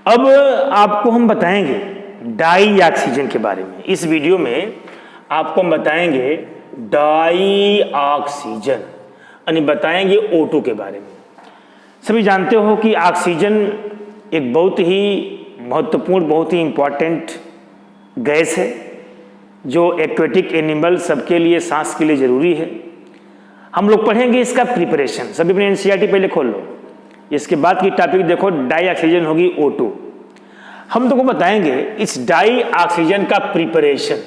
अब आपको हम बताएंगे डाई ऑक्सीजन के बारे में। इस वीडियो में आपको हम बताएंगे डाई ऑक्सीजन यानी बताएंगे O2 के बारे में। सभी जानते हो कि ऑक्सीजन एक बहुत ही महत्वपूर्ण, बहुत ही इंपॉर्टेंट गैस है जो एक्वेटिक एनिमल सबके लिए, सांस के लिए जरूरी है। हम लोग पढ़ेंगे इसका प्रिपरेशन। सभी अपने एनसीईआरटी पहले खोल लो। इसके बाद की टॉपिक देखो, डाई ऑक्सीजन होगी O2। हम तुमको बताएंगे इस डाई ऑक्सीजन का प्रिपरेशन,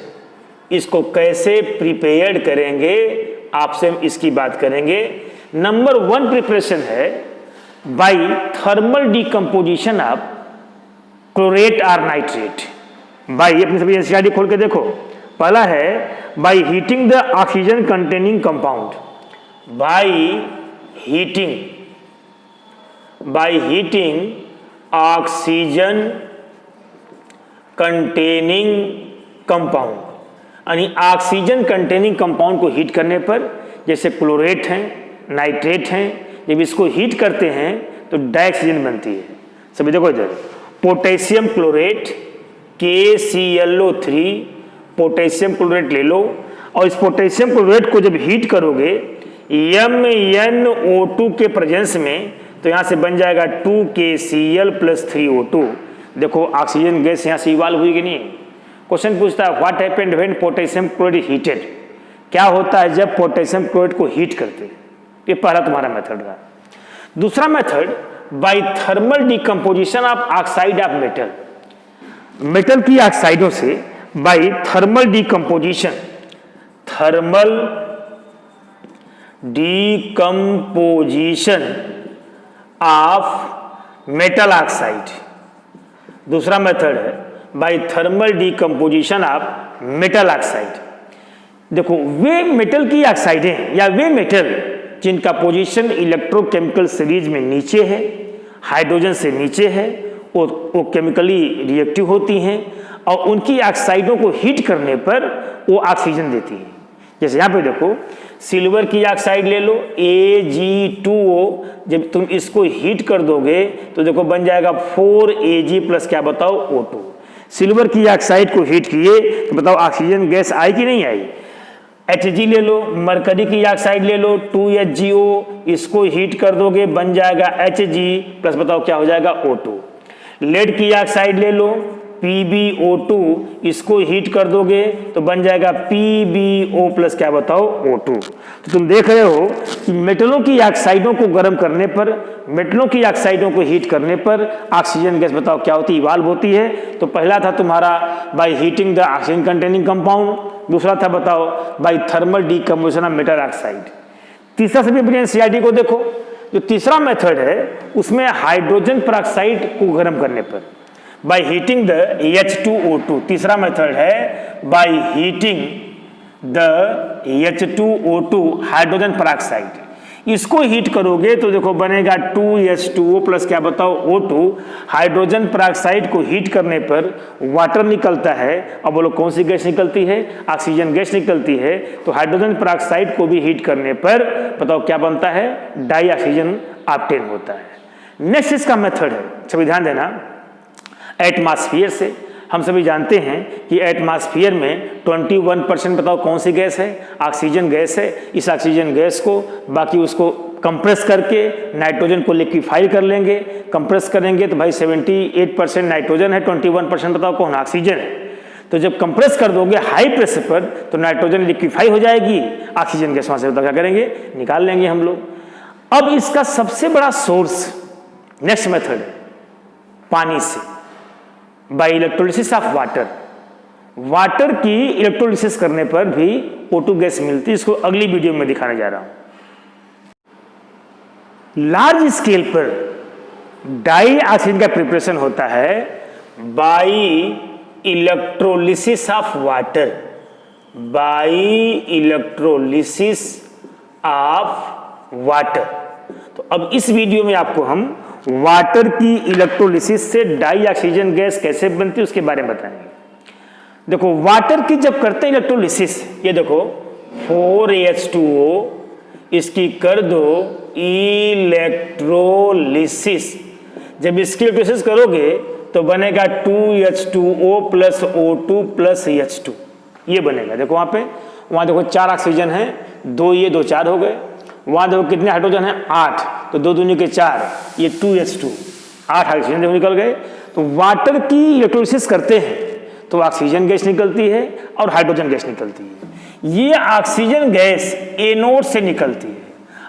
इसको कैसे प्रिपेयर्ड करेंगे, आपसे हम इसकी बात करेंगे। नंबर 1 प्रिपरेशन है by thermal decomposition of chlorate और नाइट्रेट। बाई, अपनी सभी एनसीईआरटी खोल के देखो। पहला है by heating the oxygen containing compound, by heating oxygen containing compound, यानी ऑक्सीजन कंटेनिंग कंपाउंड को हीट करने पर, जैसे क्लोरेट हैं, नाइट्रेट हैं, जब इसको हीट करते हैं तो डाई ऑक्सीजन बनती है। सभी देखो इधर, potassium chlorate KClO3, potassium chlorate ले लो और इस पोटेशियम क्लोरेट को जब हीट करोगे MnO2 के प्रेजेंस में, तो यहां से बन जाएगा 2KCl + 3O2। देखो ऑक्सीजन गैस यहां से इवाल्व हुई कि नहीं। क्वेश्चन पूछता है what happened when potassium chloride heated, क्या होता है जब पोटेशियम क्लोराइड को हीट करते हैं। ये पहला तुम्हारा मेथड रहा। दूसरा method by thermal decomposition of oxide of metal, metal की ऑक्साइडों से by thermal decomposition of metal oxide. दूसरा मेथड है by thermal decomposition of metal oxide. देखो वे मेटल की ऑक्साइडें हैं या वे मेटल जिनका पोजीशन इलेक्ट्रोकेमिकल सीरीज में नीचे है, हाइड्रोजन से नीचे है, वो केमिकली रिएक्टिव होती हैं और उनकी ऑक्साइडों को हीट करने पर वो ऑक्सीजन देती है। जैसे यहाँ पे देखो, सिल्वर की ऑक्साइड ले लो Ag2O, जब तुम इसको हीट कर दोगे तो देखो बन जाएगा 4Ag + क्या बताओ O2। सिल्वर की ऑक्साइड को हीट किए तो बताओ ऑक्सीजन गैस आई कि नहीं आई। Hg ले लो, मरकरी की ऑक्साइड ले लो 2HgO, इसको हीट कर दोगे बन जाएगा Hg + बताओ क्या हो जाएगा O2। लेड की ऑक्साइड ले लो PbO2, इसको हीट कर दोगे तो बन जाएगा PbO + क्या बताओ O2। तो तुम देख रहे हो कि मेटलों की ऑक्साइडों को गर्म करने पर, मेटलों की ऑक्साइडों को हीट करने पर ऑक्सीजन गैस बताओ क्या होती है, इवाल्व होती है। तो पहला था तुम्हारा by heating the oxygen containing compound, दूसरा था बताओ by thermal decomposition of metal oxide. तीसरा सभी अपनी एनसीईआरटी को देखो, जो तीसरा मेथड है उसमें हाइड्रोजन पेरोक्साइड को गर्म करने पर बाय हीटिंग द H2O2। तीसरा मेथड है bye heating the H2O2 hydrogen peroxide. इसको हीट करोगे तो देखो बनेगा 2H2O + क्या बताओ O2। हाइड्रोजन पेरोक्साइड को हीट करने पर वाटर निकलता है और बोलो कौन सी गैस निकलती है, ऑक्सीजन गैस निकलती है। तो हाइड्रोजन पेरोक्साइड को भी हीट करने पर बताओ क्या बनता है, डाई ऑक्सीजन ऑब्टेन होता है। नेक्स्ट इसका मेथड है, सभी ध्यान देना, एटमॉस्फेयर से। हम सभी जानते हैं कि एटमॉस्फेयर में 21% बताओ कौन सी गैस है, ऑक्सीजन गैस है। इस ऑक्सीजन गैस को बाकी उसको कंप्रेस करके नाइट्रोजन को लिक्विफाई कर लेंगे। कंप्रेस करेंगे तो भाई 78% नाइट्रोजन है, 21% बताओ कौन, ऑक्सीजन है। तो जब कंप्रेस कर दोगे हाई प्रेशर पर तो नाइट्रोजन लिक्विफाई हो जाएगी, ऑक्सीजन गैस वहां से क्या करेंगे, निकाल लेंगे हम लोग। अब इसका सबसे बड़ा सोर्स नेक्स्ट मेथड है पानी से, by electrolysis of water. Water की इलेक्ट्रोलिसिस करने पर भी O2 गैस मिलती है। इसको अगली वीडियो में दिखाने जा रहा हूं। लार्ज स्केल पर डाई ऑक्सीजन का प्रिपरेशन होता है by electrolysis of water, by electrolysis of water. तो अब इस वीडियो में आपको हम वाटर की इलेक्ट्रोलिसिस से डाई ऑक्सीजन गैस कैसे बनती है उसके बारे में बताएंगे। देखो वाटर की जब करते हैं इलेक्ट्रोलिसिस, ये देखो 4H2O, इसकी कर दो इलेक्ट्रोलिसिस। जब इसकी इलेक्ट्रोलिसिस करोगे तो बनेगा 2H2O plus O2 plus H2, ये बनेगा। देखो वहाँ देखो 4 ऑक्सीजन हैं, 2 ये 2 4 हो गए। वहाँ देखो कितने हाइड्रोजन हैं, 8, तो 2 दूनी के 4, ये 2H2, 8 ऑक्सीजन देखो निकल गए। तो वाटर की इलेक्ट्रोलिसिस करते हैं तो ऑक्सीजन गैस निकलती है और हाइड्रोजन गैस निकलती है। ये ऑक्सीजन गैस एनोड से निकलती है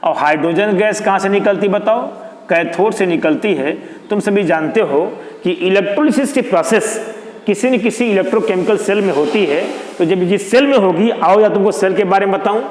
और हाइड्रोजन गैस कहाँ से निकलती बताओ, कैथोड से निकलती है। तुम सभी जानते हो कि इलेक्ट्रोलिसिस की प्रोसेस किसी न किसी इलेक्ट्रोकेमिकल सेल में होती है। तो जब जिस सेल में होगी, आओ या तुमको सेल के बारे में बताऊं।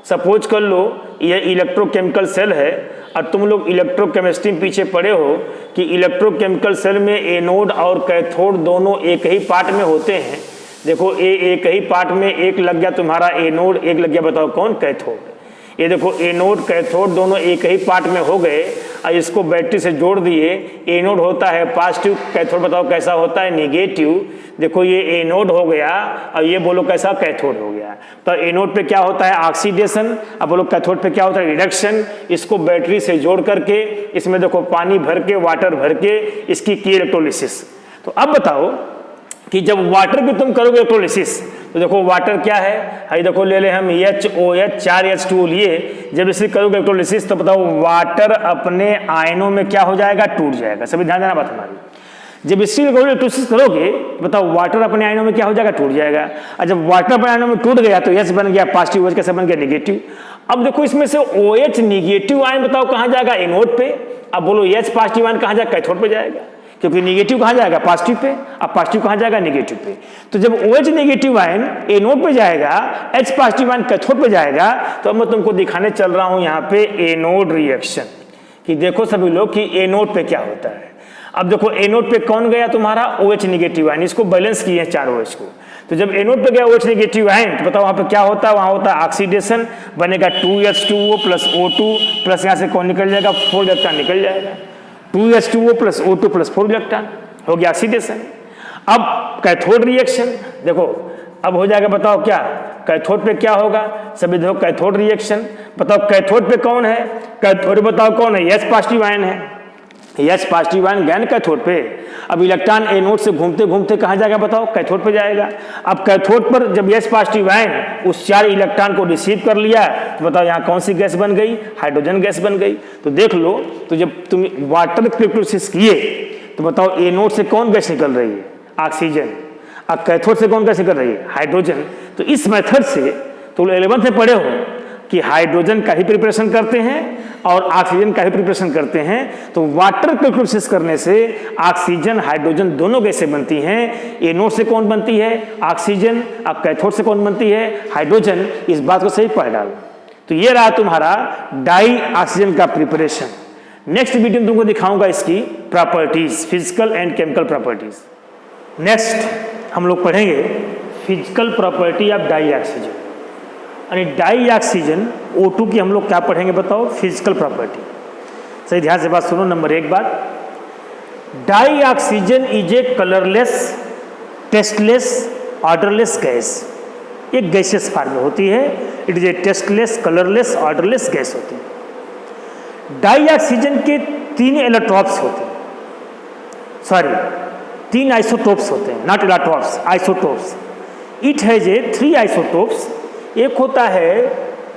सपोज कर लो ये इलेक्ट्रोकेमिकल सेल है और तुम लोग इलेक्ट्रोकेमिस्ट्री में पीछे पढ़े हो कि इलेक्ट्रोकेमिकल सेल में एनोड और कैथोड दोनों एक ही पार्ट में होते हैं। देखो एक ही पार्ट में, एक लग गया तुम्हारा एनोड, एक लग गया बताओ कौन, कैथोड। ये देखो एनोड कैथोड दोनों एक ही पार्ट में हो गए और इसको बैटरी से जोड़ दिए। एनोड होता है पॉजिटिव, कैथोड बताओ कैसा होता है, नेगेटिव। देखो ये एनोड हो गया और ये बोलो कैसा, कैथोड हो गया। तो एनोड पे क्या होता है, ऑक्सीडेशन, अब बोलो कैथोड पे क्या होता है, रिडक्शन। इसको बैटरी से जोड़ करके इसमें देखो पानी भर के, वाटर भर के इसकी की इलेक्ट्रोलिसिस। तो अब बताओ कि जब वाटर की तुम करोगे इलेक्ट्रोलिसिस तो देखो वाटर क्या है, हाई देखो ले ले हम HOH 4H2 लिए। जब इसे करोगे इलेक्ट्रोलिसिस तो बताओ वाटर अपने आयनों में क्या हो जाएगा, टूट जाएगा। सभी ध्यान देना बात हमारी। जब इसकी इलेक्ट्रोलिसिस करोगे बताओ वाटर अपने आयनों में क्या हो जाएगा, टूट जाएगा। और जब वाटर अपने आयनों में टूट गया तो H बन गया पॉजिटिव, OH कैसे बन गया, नेगेटिव। अब देखो इसमें से OH नेगेटिव आयन बताओ कहाँ जाएगा, एनोड पे। अब बोलो H पॉजिटिव आयन कहाँ जाएगा, कैथोड पे जाएगा, क्योंकि नेगेटिव कहाँ जाएगा, पॉजिटिव पे। अब पॉजिटिव कहाँ जाएगा, नेगेटिव पे। तो जब OH नेगेटिव आयन एनोड पे जाएगा, H पॉजिटिव आयन कैथोड पे जाएगा। तो अब मैं तुमको दिखाने चल रहा हूं यहाँ पे एनोड रिएक्शन, कि देखो सभी लोग कि एनोड पे क्या होता है। अब देखो एनोड पे कौन गया तुम्हारा, OH नेगेटिव आयन, इसको बैलेंस किए हैं 4 OH को। तो जब एनोड पे गया OH नेगेटिव आयन तो बताओ वहाँ पे क्या होता है, वहाँ होता है ऑक्सीडेशन, बनेगा 2H2O प्लस O2 प्लस यहाँ से कौन निकल जाएगा, 4 इलेक्ट्रॉन निकल जाएगा। 2H2O plus O2 plus 4 electron हो गया ऑक्सीडेशन। अब कैथोड रिएक्शन देखो अब हो जाएगा, बताओ क्या कैथोड पे क्या होगा, सभी देखो कैथोड रिएक्शन। बताओ कैथोड पे कौन है, कैथोड बताओ कौन है, H पॉजिटिव आयन है। H पॉजिटिव आयन गया कैथोड पे। अब इलेक्ट्रॉन एनोड से घूमते घूमते कहाँ जाएगा बताओ, कैथोड पे जाएगा। अब कैथोड पर जब H पॉजिटिव आयन उस 4 इलेक्ट्रॉन को रिसीव कर लिया तो बताओ यहाँ कौन सी गैस बन गई, हाइड्रोजन गैस बन गई। तो देख लो, तो जब तुम वाटर इलेक्ट्रोलिसिस किए तो बताओ एनोड से कौन गैस निकल रही है, ऑक्सीजन। अब कैथोड से कौन गैस निकल रही है, हाइड्रोजन। तो इस मेथड से तुम 11th में पढ़े हो कि हाइड्रोजन का ही प्रिपरेशन करते हैं और ऑक्सीजन का ही प्रिपरेशन करते हैं। तो वाटर इलेक्ट्रोलिसिस करने से ऑक्सीजन हाइड्रोजन दोनों गैसें बनती हैं। एनोड से कौन बनती है, ऑक्सीजन। अब कैथोड से कौन बनती है, हाइड्रोजन। इस बात को सही पढ़ डालो। तो ये रहा तुम्हारा डाई ऑक्सीजन का प्रिपरेशन। नेक्स्ट वीडियो में तुमको दिखाऊंगा इसकी properties, physical and chemical properties. Next हम लोग पढ़ेंगे physical property of dioxygen. यानी डाई ऑक्सीजन O2 की हम लोग क्या पढ़ेंगे बताओ, फिजिकल प्रॉपर्टी। सही ध्यान से बात सुनो। नंबर 1 बात, dioxygen is a colourless, tasteless, odourless gas. एक गैसियस फॉर्म में होती है। It is a tasteless, colourless, odourless gas होती है। डाई ऑक्सीजन के 3 इलेक्ट्रॉप्स होते हैं, सॉरी 3 आइसोटोप्स होते हैं, not electrons, isotopes. It has a 3 isotopes. एक होता है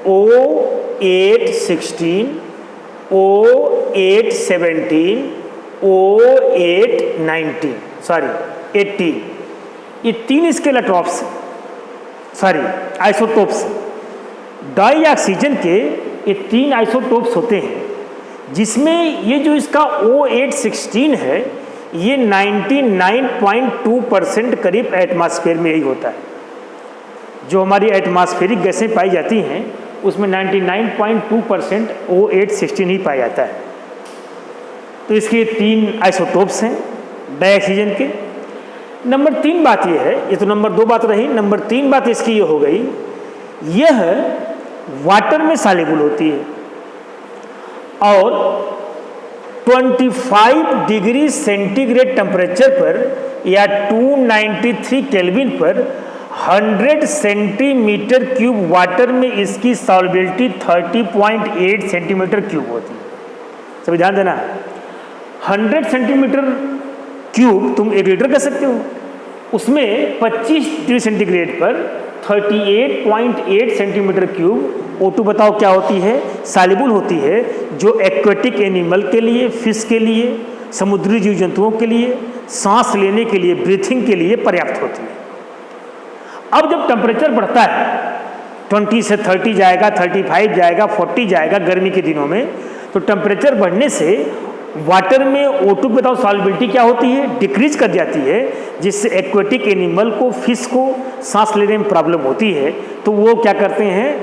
O816, O817, O819, सॉरी 18। ये 3 इसके इलेक्ट्रॉप्स, सॉरी आइसोटोप्स। डाई ऑक्सीजन के ये 3 आइसोटोप्स होते हैं, जिसमें ये जो इसका O816 है ये 99.2% करीब एटमॉस्फेयर में यही होता है। जो हमारी एटमॉस्फेरिक गैसें पाई जाती हैं उसमें 99.2% O816 ही पाया जाता है। तो इसके 3 आइसोटोप्स हैं डाई ऑक्सीजन के। नंबर 3 बात ये है, ये तो नंबर 2 बात रही। नंबर 3 बात इसकी ये हो गई, यह वाटर में सॉल्युबल होती है और 25 डिग्री सेंटीग्रेड टेम्परेचर पर या 293 केल्विन पर 100 सेंटीमीटर क्यूब वाटर में इसकी सॉल्युबिलिटी 30.8 सेंटीमीटर क्यूब होती है। सभी ध्यान देना, 100 सेंटीमीटर क्यूब तुम 1 लीटर कर सकते हो। उसमें 25 डिग्री सेंटीग्रेड पर 38.8 सेंटीमीटर क्यूब O2 बताओ क्या होती है, सॉल्युबल होती है, जो एक्वेटिक एनिमल के लिए, फिश के लिए, समुद्री जीव जंतुओं के लिए, सांस लेने के लिए, ब्रीथिंग के लिए पर्याप्त होती है। अब जब टेम्परेचर बढ़ता है 20 से 30 जाएगा, 35 जाएगा, 40 जाएगा गर्मी के दिनों में, तो टेम्परेचर बढ़ने से वाटर में O2 बताओ सॉल्युबिलिटी क्या होती है, डिक्रीज कर जाती है, जिससे एक्वेटिक एनिमल को, फिश को सांस लेने में प्रॉब्लम होती है। तो वो क्या करते हैं,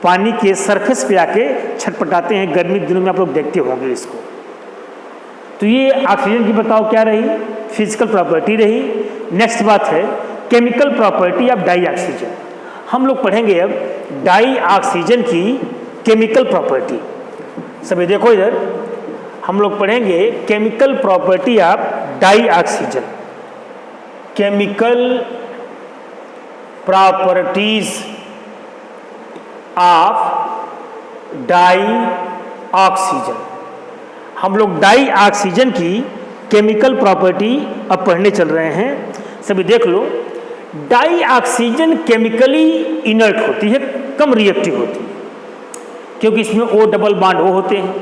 पानी के सरफेस पे आके छटपटाते हैं। गर्मी के दिनों में आप लोग देखते होंगे इसको। तो ये ऑक्सीजन की बताओ क्या रही, फिजिकल प्रॉपर्टी रही। नेक्स्ट बात है chemical property of dioxygen. हम लोग पढ़ेंगे अब डाई ऑक्सीजन की केमिकल प्रॉपर्टी। सभी देखो इधर, हम लोग पढ़ेंगे chemical property of dioxygen, chemical properties of dioxygen. हम लोग डाई ऑक्सीजन की केमिकल प्रॉपर्टी अब पढ़ने चल रहे हैं। सभी देख लो, डाई ऑक्सीजन केमिकली इनर्ट होती है, कम रिएक्टिव होती है, क्योंकि इसमें O डबल बॉन्ड O होते हैं।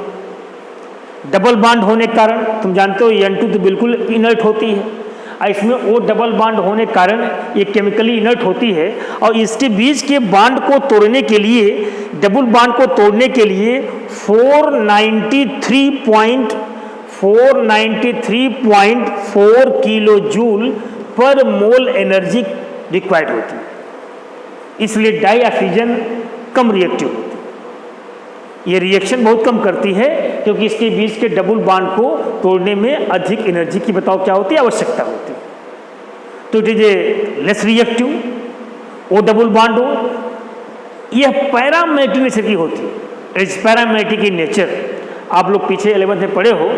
डबल बॉन्ड होने के कारण तुम जानते हो N2 तो बिल्कुल इनर्ट होती है, और इसमें O डबल बॉन्ड होने के कारण ये केमिकली इनर्ट होती है। और इसके बीच के बॉन्ड को तोड़ने के लिए, डबल बॉन्ड को तोड़ने के लिए 493.4 किलो जूल पर मोल एनर्जी रिक्वायर्ड होती है। इसलिए डाई ऑक्सीजन कम रिएक्टिव होती है। ये रिएक्शन बहुत कम करती है, क्योंकि इसके बीच के डबल बॉन्ड को तोड़ने में अधिक एनर्जी की बताओ क्या होती है, आवश्यकता होती है। तो it is A less reactive, O double bond हो। यह पैरामैग्नेटिक नेचर की होती है, इट्स पैरामैग्नेटिक इन नेचर। आप लोग पीछे 11th में पढ़े हो,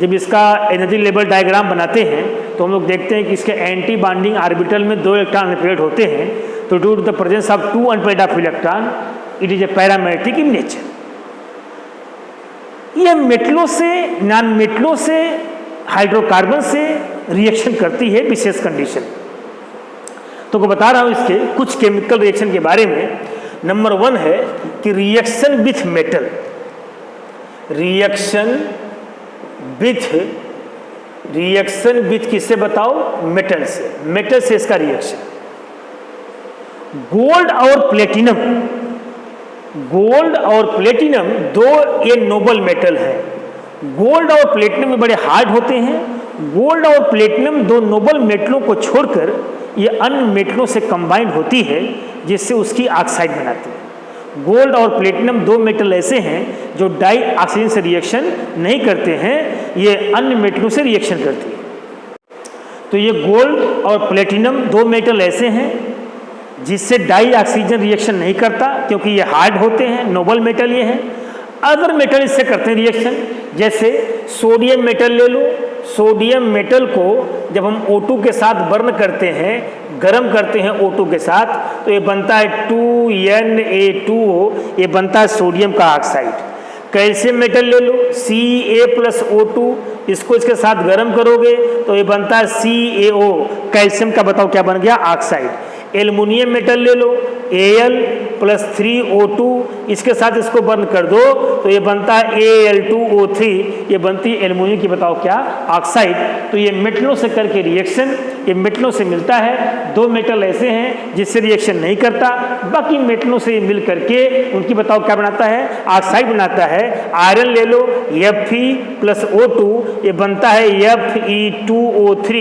जब इसका एनर्जी लेवल डायग्राम बनाते हैं तो हम लोग देखते हैं कि इसके एंटी बॉन्डिंग ऑर्बिटल में 2 इलेक्ट्रॉन अनपेयर्ड होते हैं। तो due to the presence of 2 unpaired of electron, it is a paramagnetic in nature. यह मेटलों से, नॉन मेटलों से, हाइड्रोकार्बन से रिएक्शन करती है विशेष कंडीशन। तो मैं बता रहा हूं इसके कुछ केमिकल रिएक्शन के बारे में। नंबर 1 है कि reaction with metal, reaction with किससे बताओ, मेटल से। मेटल से इसका रिएक्शन। गोल्ड और प्लेटिनम, गोल्ड और प्लेटिनम 2 ये नोबल मेटल है। गोल्ड और प्लेटिनम में बड़े हार्ड होते हैं। गोल्ड और प्लेटिनम 2 नोबल मेटलों को छोड़कर ये अन्य मेटलों से कंबाइंड होती है, जिससे उसकी ऑक्साइड बनाती है। गोल्ड और प्लेटिनम 2 मेटल ऐसे हैं जो डाई ऑक्सीजन से रिएक्शन नहीं करते हैं, ये अन्य मेटलों से रिएक्शन करती है। तो ये गोल्ड और प्लेटिनम 2 मेटल ऐसे हैं जिससे डाई ऑक्सीजन रिएक्शन नहीं करता, क्योंकि ये हार्ड होते हैं, नोबल मेटल ये हैं। अदर मेटल इससे करते हैं रिएक्शन, जैसे सोडियम मेटल ले लो। सोडियम मेटल को जब हम O2 के साथ बर्न करते हैं, गर्म करते हैं O2 के साथ, तो ये बनता है 2Na2O, ये बनता है सोडियम का ऑक्साइड। कैल्शियम मेटल ले लो, Ca+O2, इसको इसके साथ गर्म करोगे तो ये बनता है CaO, कैल्शियम का बताओ क्या बन गया, ऑक्साइड। एल्युमिनियम मेटल ले लो, Al+3O2, इसके साथ इसको बर्न कर दो तो ये बनता है Al2O3, ये बनती है एल्युमिनियम की बताओ क्या, ऑक्साइड। तो ये मेटलों से करके रिएक्शन, ये मेटलों से मिलता है। 2 मेटल ऐसे हैं जिससे रिएक्शन नहीं करता, बाकी मेटलों से मिल करके उनकी बताओ क्या बनाता है, ऑक्साइड बनाता है। आयरन ले लो, Fe+O2, ये बनता है Fe2O3,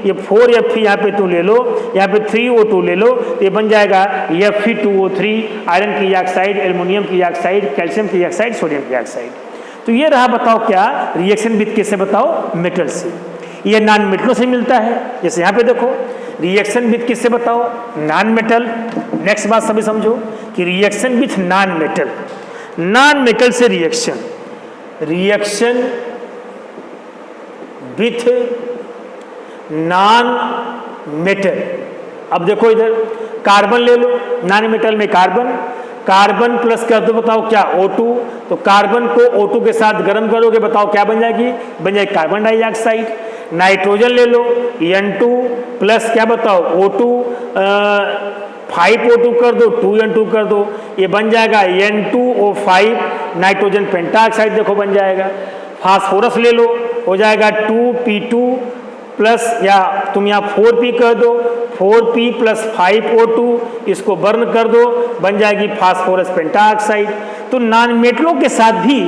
ये 4Fe यहाँ पे तुम ले लो, यहाँ पे 3O2 ले लो, तो ये बन जाएगा Fe2O3, आयरन की ऑक्साइड, एल्युमिनियम की ऑक्साइड, कैल्शियम की ऑक्साइड, सोडियम की ऑक्साइड। तो ये रहा बताओ क्या, रिएक्शन विथ किससे बताओ, मेटल से। ये नॉन मेटलों से मिलता है, जैसे यहाँ पे देखो रिएक्शन विथ किससे बताओ, नॉन मेटल। नेक्स्ट बात सभी समझो कि reaction with non metal, non metal से reaction, reaction with non metal. अब देखो इधर कार्बन ले लो, नॉन मेटल में कार्बन, कार्बन प्लस कर दो बताओ क्या, O2, तो कार्बन को O2 के साथ गर्म करोगे बताओ क्या बन जाएगी, बन जाएगी कार्बन डाइऑक्साइड। नाइट्रोजन ले लो N2 प्लस क्या बताओ O2, 5O2 कर दो, 2N2 कर दो, ये बन जाएगा N2O5 नाइट्रोजन पेंटाऑक्साइड, देखो बन जाएगा। फास्फोरस ले लो, हो जाएगा 2P2 प्लस, या तुम यहाँ 4P कर दो, 4P प्लस 5O2, इसको बर्न कर दो, बन जाएगी फास्फोरस पेंटाऑक्साइड। तो नॉन मेटलों के साथ भी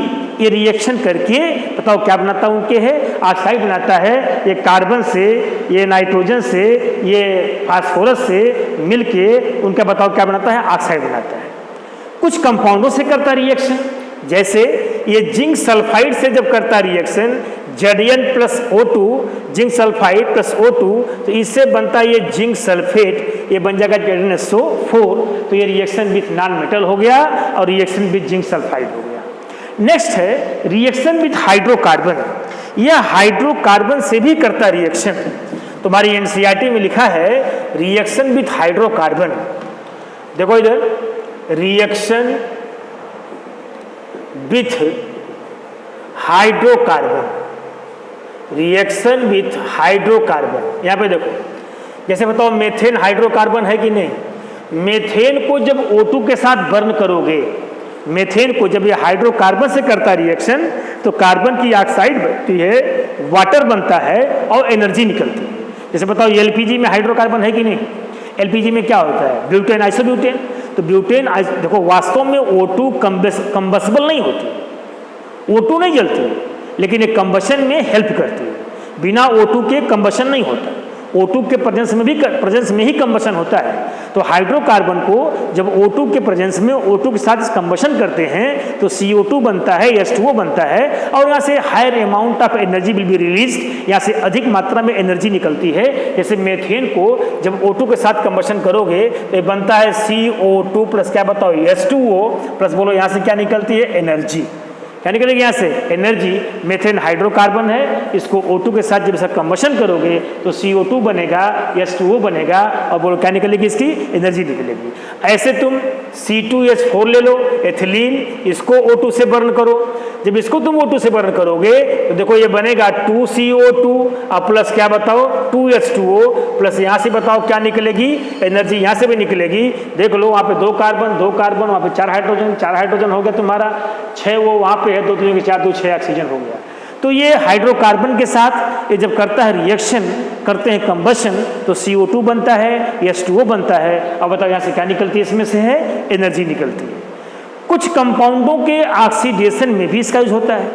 ये रिएक्शन करके बताओ क्या बनाता हूँ के है, ऑक्साइड बनाता है। ये कार्बन से, ये नाइट्रोजन से, ये फास्फोरस से मिलके उनका बताओ क्या बनाता है, ऑक्साइड बनाता है। कुछ कंपाउंडों से करता रिएक्शन, जैसे ये जिंक सल्फाइड से जब करता reaction Zn plus O2, zinc sulphide plus O2, तो इससे बनता है ये जिंक सल्फेट, ये बन जाएगा ZnSO4। तो ये रिएक्शन विथ नॉन मेटल हो गया और रिएक्शन विथ जिंक सल्फाइड हो गया। नेक्स्ट है रिएक्शन विथ हाइड्रोकार्बन। यह हाइड्रोकार्बन से भी करता रिएक्शन। तुम्हारी एनसीईआरटी में लिखा है रिएक्शन विथ हाइड्रोकार्बन। देखो इधर, reaction with hydrocarbon, reaction with hydrocarbon. यहां पे देखो, जैसे बताओ मेथेन हाइड्रोकार्बन है कि नहीं। मेथेन को जब O2 के साथ बर्न करोगे, मेथेन को जब ये हाइड्रोकार्बन से करता रिएक्शन, तो कार्बन की ऑक्साइड बनती है, वाटर बनता है और एनर्जी निकलती है। जैसे बताओ एलपीजी में हाइड्रोकार्बन है कि नहीं। एलपीजी में क्या होता है, ब्यूटेन, आइसोब्यूटेन। तो ब्यूटेन देखो वास्तव में O2 कंबसेबल नहीं होती, O2 नहीं जलती, लेकिन ये कंबशन में हेल्प करती है। बिना O2 के कंबशन नहीं होता, O2 के प्रेजेंस में ही कंबशन होता है। तो हाइड्रोकार्बन को जब O2 के प्रेजेंस में O2 के साथ कंबशन करते हैं तो CO2 बनता है, H2O बनता है, और यहाँ से higher amount of energy will be release, यहाँ से अधिक मात्रा में एनर्जी निकलती है। जैसे मेथेन को जब O2 के साथ कंबशन करोगे तो बनता है CO2 प्लस क्या बताओ H2O प्लस, बोलो यहाँ से क्या निकलती है, एनर्जी। क्या निकलेगी यहाँ से, एनर्जी। मेथेन हाइड्रोकार्बन है, इसको O2 के साथ जब इसका कंबशन करोगे तो CO2 बनेगा, H2O बनेगा, और बोलो क्या निकलेगी, इसकी एनर्जी निकलेगी। ऐसे तुम C2H4 ले लो, एथिलीन, इसको O2 से बर्न करो। जब इसको तुम O2 से बर्न करोगे तो देखो ये बनेगा 2CO2 और प्लस क्या बताओ 2H2O प्लस, यहाँ से बताओ क्या निकलेगी, एनर्जी यहाँ से भी निकलेगी। देख लो वहाँ पे 2 कार्बन, 2 कार्बन, वहाँ पे 4 हाइड्रोजन, 4 हाइड्रोजन हो गया तुम्हारा, 6 वो वहाँ पे है, 2 3 4 2 6 ऑक्सीजन हो गया। तो ये हाइड्रोकार्बन के साथ ये जब करता है रिएक्शन, करते हैं कंबशन, तो CO2 बनता है, H2O बनता है, और बताओ यहाँ से क्या निकलती है, इसमें से है एनर्जी निकलती है। कुछ कंपाउंडों के ऑक्सीडेशन में भी इसका यूज होता है,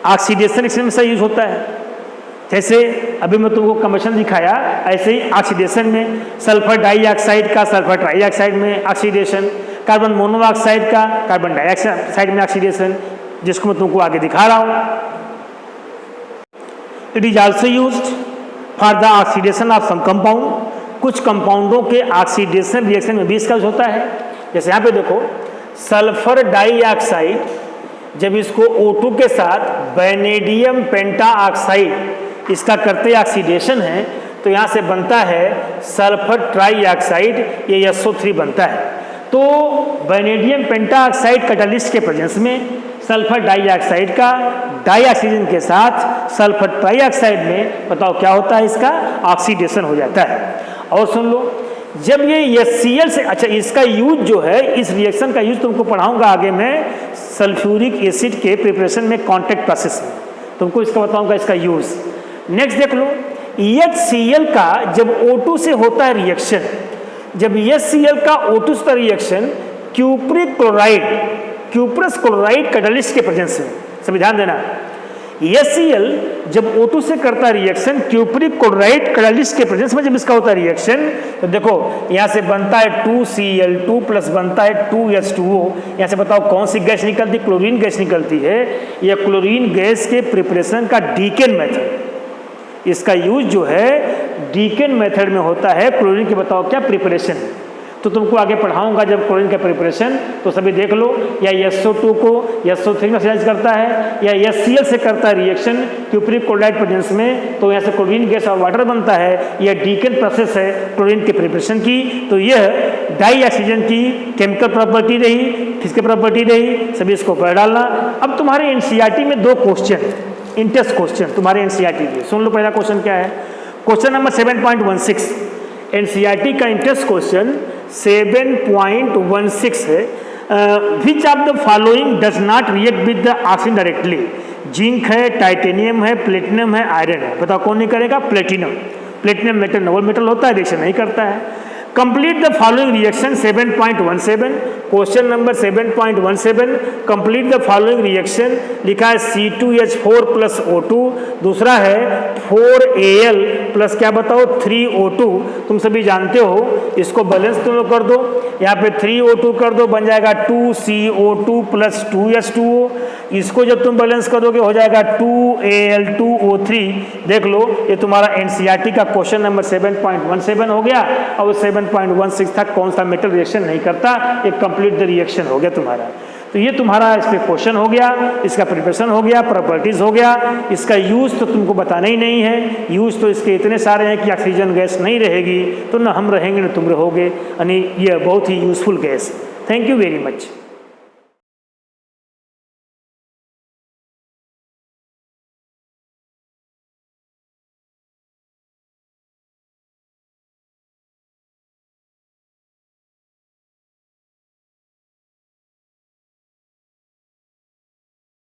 ऑक्सीडेशन इसमें से यूज होता है। जैसे अभी मैं तुमको कंबशन दिखाया, ऐसे ही ऑक्सीडेशन में सल्फर डाइऑक्साइड का सल्फर ट्राइऑक्साइड में ऑक्सीडेशन, कार्बन मोनोऑक्साइड का कार्बन डाइऑक्साइड में ऑक्सीडेशन, जिसको मैं तुमको आगे दिखा रहा हूं। It is also used for the oxidation of some compound. कुछ कंपाउंडों के ऑक्सीडेशन रिएक्शन में भी इसका यूज होता है। जैसे यहाँ पे देखो, सल्फर डाइऑक्साइड जब इसको O2 के साथ वैनेडियम पेंटाऑक्साइड इसका करते ऑक्सीडेशन है, तो यहाँ से बनता है सल्फर ट्राइऑक्साइड, ये SO3 बनता है। तो वैनेडियम पेंटाऑक्साइड कैटालिस्ट के प्रेजेंस में सल्फर डाइऑक्साइड का डाइऑक्सीजन के साथ सल्फर ट्राइऑक्साइड में बताओ क्या होता है, इसका ऑक्सीडेशन हो जाता है। और सुन लो, जब ये HCl से, अच्छा इसका यूज जो है, इस रिएक्शन का यूज तुमको पढ़ाऊंगा आगे मैं सल्फ्यूरिक एसिड के प्रिपरेशन में, कॉन्टैक्ट प्रोसेस में तुमको इसका बताऊंगा इसका यूज। नेक्स्ट देख लो, HCl का जब O2 से होता है रिएक्शन, जब HCl का O2 से रिएक्शन क्यूप्रिक क्लोराइड कैटालिस्ट के प्रेजेंस में, सभी ध्यान देना, HCl जब O2 से करता रिएक्शन क्यूप्रिक क्लोराइड कैटालिस्ट के प्रेजेंस में, जब इसका होता है रिएक्शन, तो देखो यहाँ से बनता है 2Cl2 प्लस बनता है 2H2O। यहाँ से बताओ कौन सी गैस निकलती, क्लोरीन गैस निकलती है। यह क्लोरीन गैस के प्रिपरेशन का डीकेन मेथड, इसका यूज जो है डीकेन मेथड में होता है। क्लोरीन के बताओ क्या प्रिपरेशन, तो तुमको आगे पढ़ाऊंगा जब क्लोरीन का प्रिपरेशन, तो सभी देख लो, या SO2 को SO3 में ऑक्सीडाइज करता है, या HCl से करता है रिएक्शन क्यूप्रिक क्लोराइड प्रेजेंस में, तो यहाँ से क्लोरीन गैस और वाटर बनता है। यह डीकेन प्रोसेस है क्लोरीन के प्रिपरेशन की। तो यह डाई ऑक्सीजन की केमिकल प्रॉपर्टी रही, फिजिकल प्रॉपर्टी रही, सभी इसको पढ़ डालना। अब तुम्हारे एनसीईआरटी में 2 क्वेश्चन इन टेस्ट क्वेश्चन तुम्हारे एनसीईआरटी के। सुन लो पहला क्वेश्चन क्या है। क्वेश्चन नंबर 7.16 एनसीईआरटी का इंटरेस्ट क्वेश्चन 7.16 है। Which of the following does not react with the oxygen directly. Zinc है, टाइटेनियम है, प्लेटिनम है, आयरन है। बताओ कौन नहीं करेगा? Platinum. Platinum metal Nobel metal होता है, रिएक्शन नहीं करता है। Complete the following reaction 7.17। Question number 7.17 complete the following reaction लिखा है C2H4 प्लस O2, दूसरा है 4Al प्लस क्या बताओ 3O2। तुम सभी जानते हो, इसको बैलेंस तुम लोग कर दो, यहाँ पे 3O2 कर दो, बन जाएगा 2CO2 प्लस 2H2O। इसको जब तुम बैलेंस करोगे हो जाएगा 2Al2O3। देख लो ये तुम्हारा एनसीईआरटी का क्वेश्चन नंबर 7.17 हो गया। और 7.16 था कौन सा मेटल रिएक्शन नहीं करता, ये कंप्लीट द रिएक्शन हो गया तुम्हारा। तो ये तुम्हारा इस पे क्वेश्चन हो गया, इसका प्रिपरेशन हो गया, प्रॉपर्टीज हो गया। इसका यूज तो तुमको बताना ही नहीं है। यूज तो इसके इतने सारे हैं कि ऑक्सीजन गैस नहीं रहेगी तो ना हम रहेंगे ना तुम रहोगे, यानी ये बहुत ही useful gas. Thank you very much.